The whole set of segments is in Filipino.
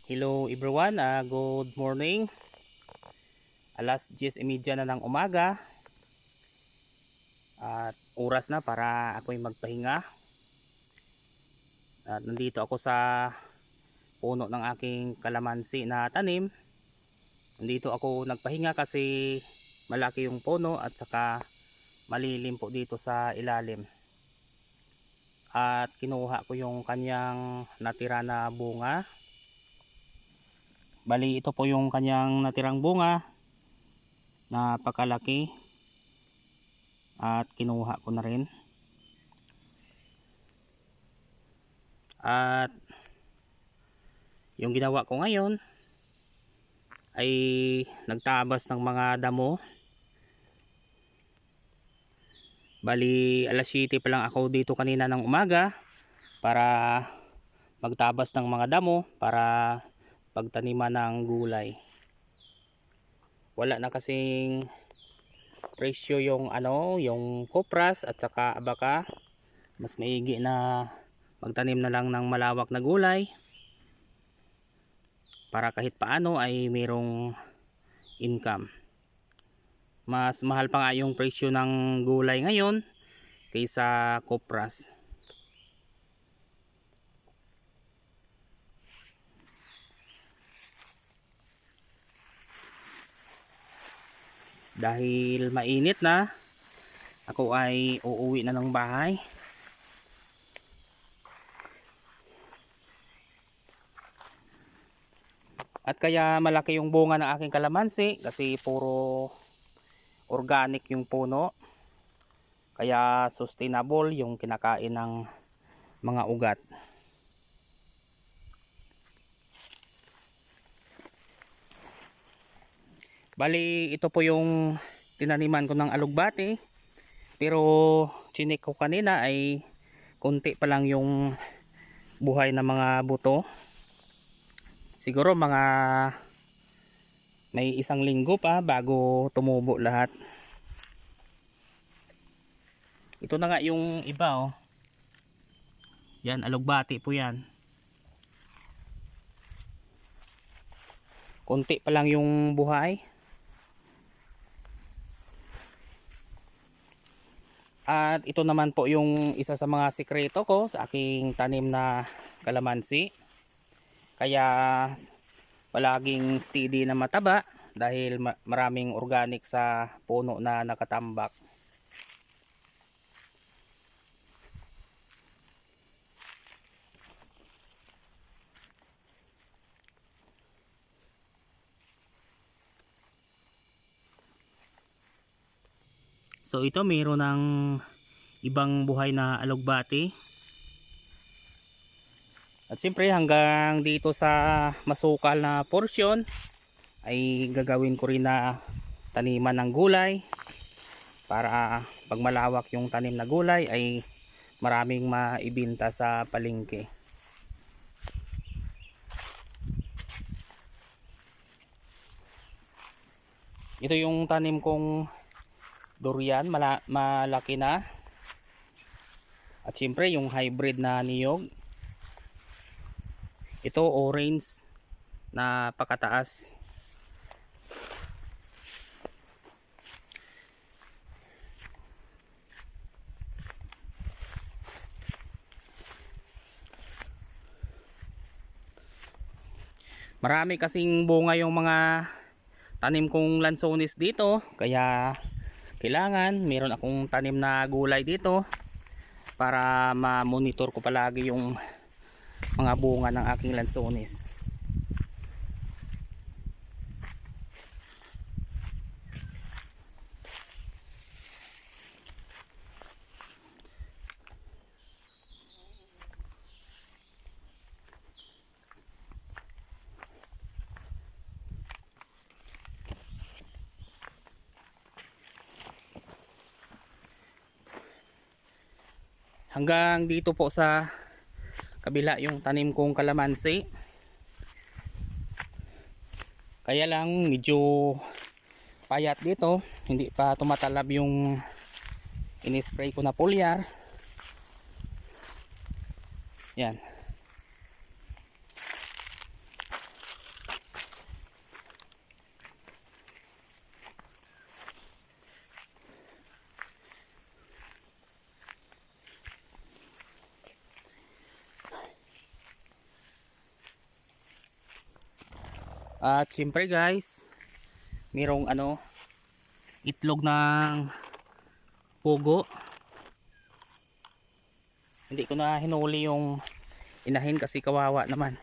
Hello everyone, good morning. Alas 10:30 na ng umaga at oras na para ako'y magpahinga. At nandito ako sa puno ng aking kalamansi na tanim. Nandito ako nagpahinga kasi malaki yung puno at saka malilim po dito sa ilalim. At kinuha ko yung kanyang natira na bunga. Bali ito po yung kanyang natirang bunga. Napakalaki at kinuha ko na rin. At yung ginawa ko ngayon ay nagtabas ng mga damo. Bali alas 7 pa lang ako dito kanina ng umaga para magtabas ng mga damo para pagtaniman ng gulay. Wala na kasing presyo yung yung kopras at saka abaka. Mas maigi na magtanim na lang ng malawak na gulay para kahit paano ay mayroong income. Mas mahal pa nga yung presyo ng gulay ngayon kaysa kopras. Dahil mainit na, ako ay uuwi na ng bahay. At kaya malaki yung bunga ng aking kalamansi kasi puro organic yung puno. Kaya sustainable yung kinakain ng mga ugat. Bali ito po yung tinaniman ko ng alugbati. Pero chinik ko kanina ay konti pa lang yung buhay na mga buto. Siguro mga may 1 linggo pa bago tumubo lahat. Ito na nga yung iba oh. Yan, alugbati po yan. Konti pa lang yung buhay. At ito naman po yung isa sa mga sikreto ko sa aking tanim na kalamansi. Kaya palaging steady na mataba dahil maraming organic sa puno na nakatambak. So ito mayroon ng ibang buhay na alugbati. At siyempre hanggang dito sa masukal na porsyon ay gagawin ko rin na taniman ng gulay para pag malawak yung tanim na gulay ay maraming maibinta sa palengke. Ito yung tanim kong durian, malaki na. At siyempre yung hybrid na niyog. Ito orange na pakataas. Marami kasing bunga yung mga tanim kong lansones dito, kaya kailangan meron akong tanim na gulay dito para ma-monitor ko palagi yung mga bunga ng aking lansones. Hanggang dito po sa kabila yung tanim kong kalamansi. Kaya lang medyo payat dito, hindi pa tumatalab yung in-spray ko na foliar. Yan. At siyempre guys, mayroong itlog ng pugo. Hindi ko na hinuli yung inahin kasi kawawa naman.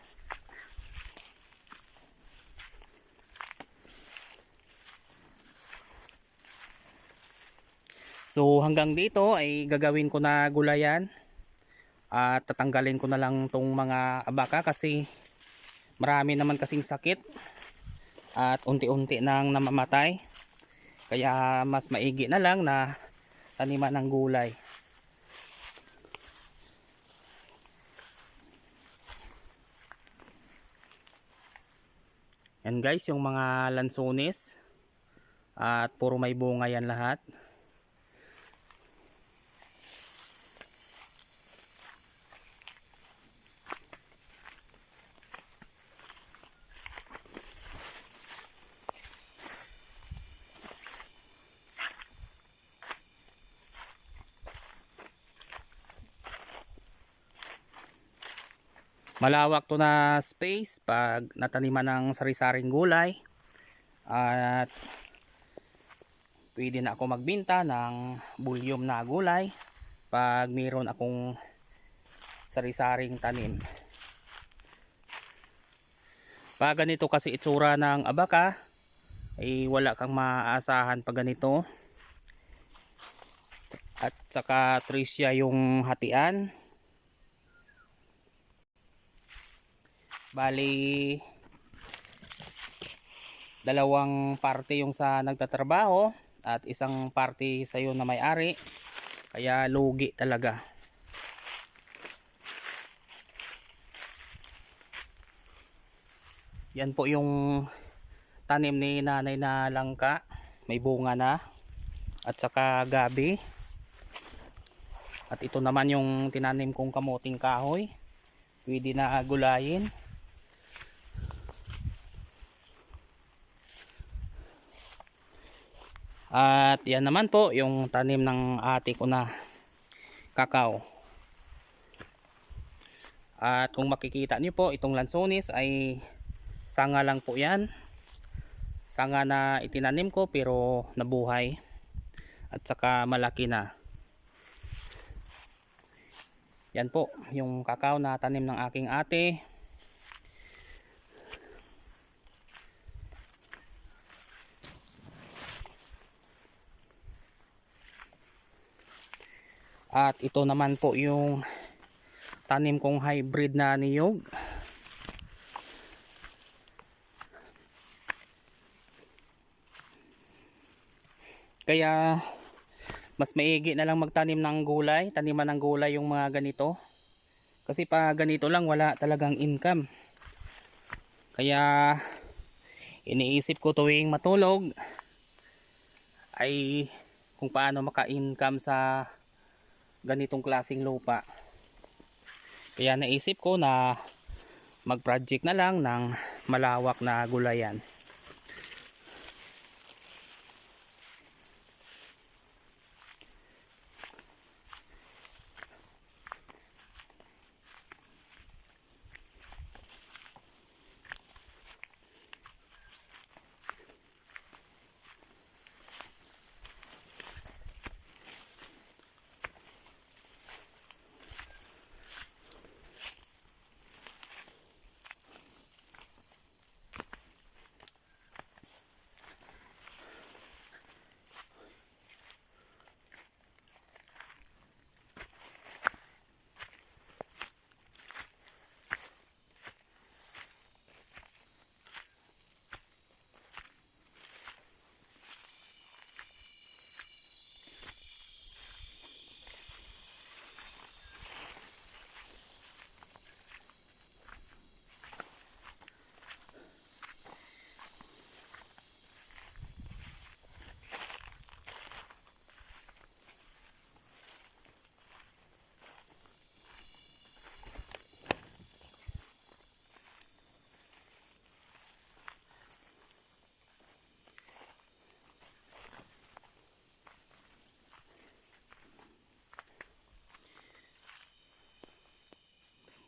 So hanggang dito ay gagawin ko na gulayan at tatanggalin ko na lang tong mga abaka kasi marami naman kasing sakit at unti-unti nang namamatay. Kaya mas maigi na lang na taniman ng gulay. Yan guys, yung mga lansones at puro may bunga yan lahat. Malawak to na space pag nataniman ng sari-saring gulay at pwede na ako magbenta ng bulyom na gulay pag mayroon akong sari-saring tanim. Pag ganito kasi itsura ng abaka ay wala kang maaasahan pag ganito, at saka trisya yung hatian. Bali dalawang parte yung sa nagtatrabaho at isang parte sa iyo na may-ari, kaya lugi talaga. Yan po yung tanim ni nanay na langka, may bunga na, at saka gabi. At ito naman yung tinanim kong kamuting kahoy, pwede na gulayin. At yan naman po yung tanim ng ate ko na kakao. At kung makikita nyo po, itong lansones ay sanga lang po yan. Sanga na itinanim ko pero nabuhay. At saka malaki na. Yan po yung kakao na tanim ng aking ate. At ito naman po yung tanim kong hybrid na niyog. Kaya mas maigi na lang magtanim ng gulay, taniman ng gulay yung mga ganito. Kasi pa ganito lang wala talagang income. Kaya iniisip ko tuwing matulog ay kung paano maka-income sa ganitong klaseng lupa. Kaya naisip ko na mag-project na lang ng malawak na gulayan.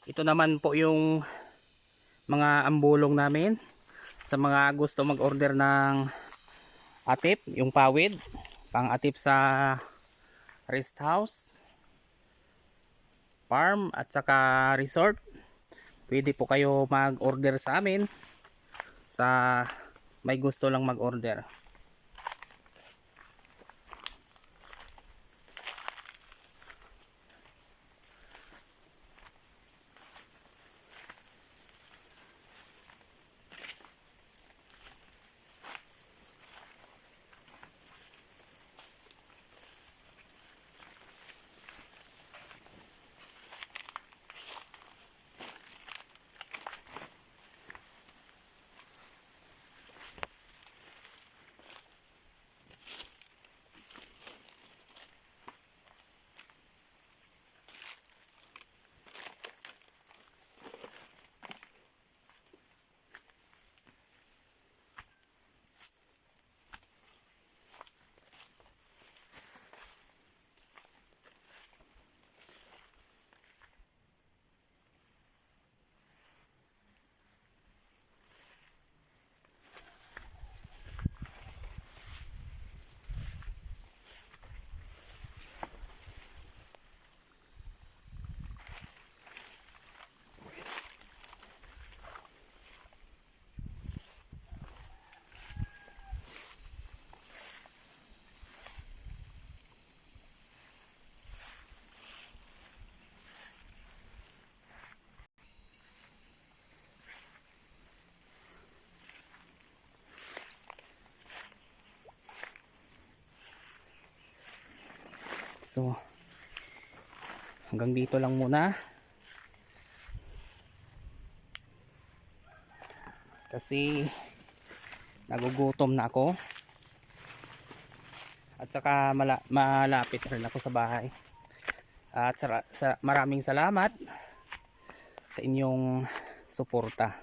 Ito naman po yung mga ambulong namin sa mga gusto mag-order ng atip, yung pawid, pang atip sa rest house, farm at saka resort, pwede po kayo mag-order sa amin sa may gusto lang mag-order. So hanggang dito lang muna kasi nagugutom na ako at saka malapit rin ako sa bahay. At maraming salamat sa inyong suporta.